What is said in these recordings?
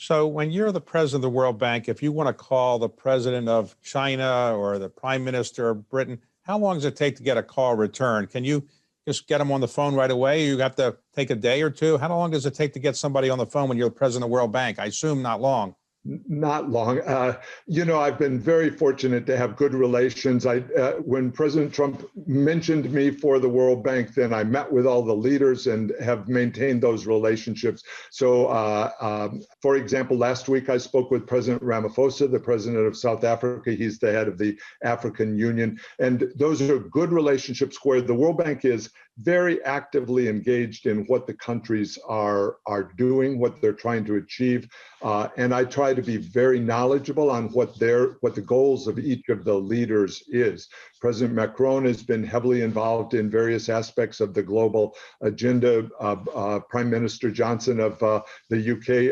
So when you're the president of the World Bank, if you want to call the president of China or the prime minister of Britain, how long does it take to get a call returned? Can you just get them on the phone right away? You have to take a day or two? How long does it take to get somebody on the phone when you're the president of the World Bank? I assume not long. Not long. I've been very fortunate to have good relations. When President Trump mentioned me for the World Bank, then I met with all the leaders and have maintained those relationships. So, for example, last week I spoke with President Ramaphosa, the president of South Africa. He's the head of the African Union. And those are good relationships where the World Bank is very actively engaged in what the countries are doing, what they're trying to achieve. And I try to be very knowledgeable on what the goals of each of the leaders is. President Macron has been heavily involved in various aspects of the global agenda. Prime Minister Johnson of the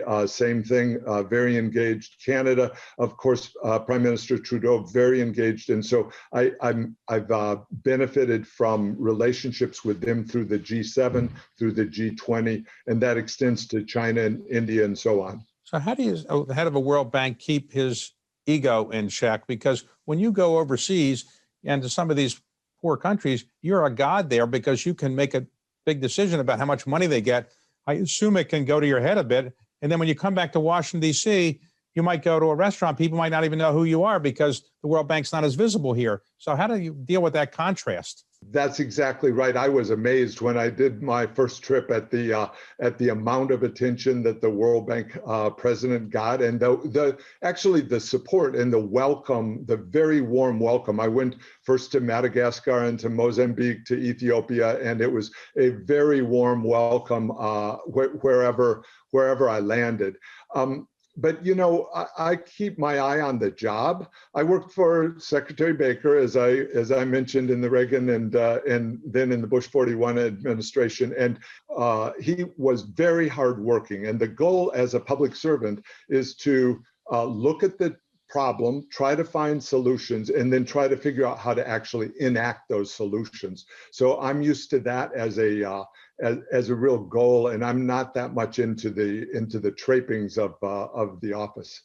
UK, same thing, very engaged. Canada, of course, Prime Minister Trudeau, very engaged. And so I've benefited from relationships with them through the G7, through the G20, and that extends to China and India and so on. So how do you, the head of a World Bank, keep his ego in check? Because when you go overseas and to some of these poor countries, you're a god there because you can make a big decision about how much money they get. I assume it can go to your head a bit. And then when you come back to Washington, D.C., you might go to a restaurant. People might not even know who you are because the World Bank's not as visible here. So how do you deal with that contrast? That's exactly right. I was amazed when I did my first trip at the amount of attention that the World Bank president got, and actually the support and the welcome, the very warm welcome. I went first to Madagascar and to Mozambique, to Ethiopia, and it was a very warm welcome wherever I landed. But I keep my eye on the job. I worked for Secretary Baker, as I mentioned, in the Reagan and then in the Bush 41 administration, and he was very hardworking. And the goal as a public servant is to look at the problem, try to find solutions, and then try to figure out how to actually enact those solutions. So I'm used to that as a real goal, and I'm not that much into the trappings of the office.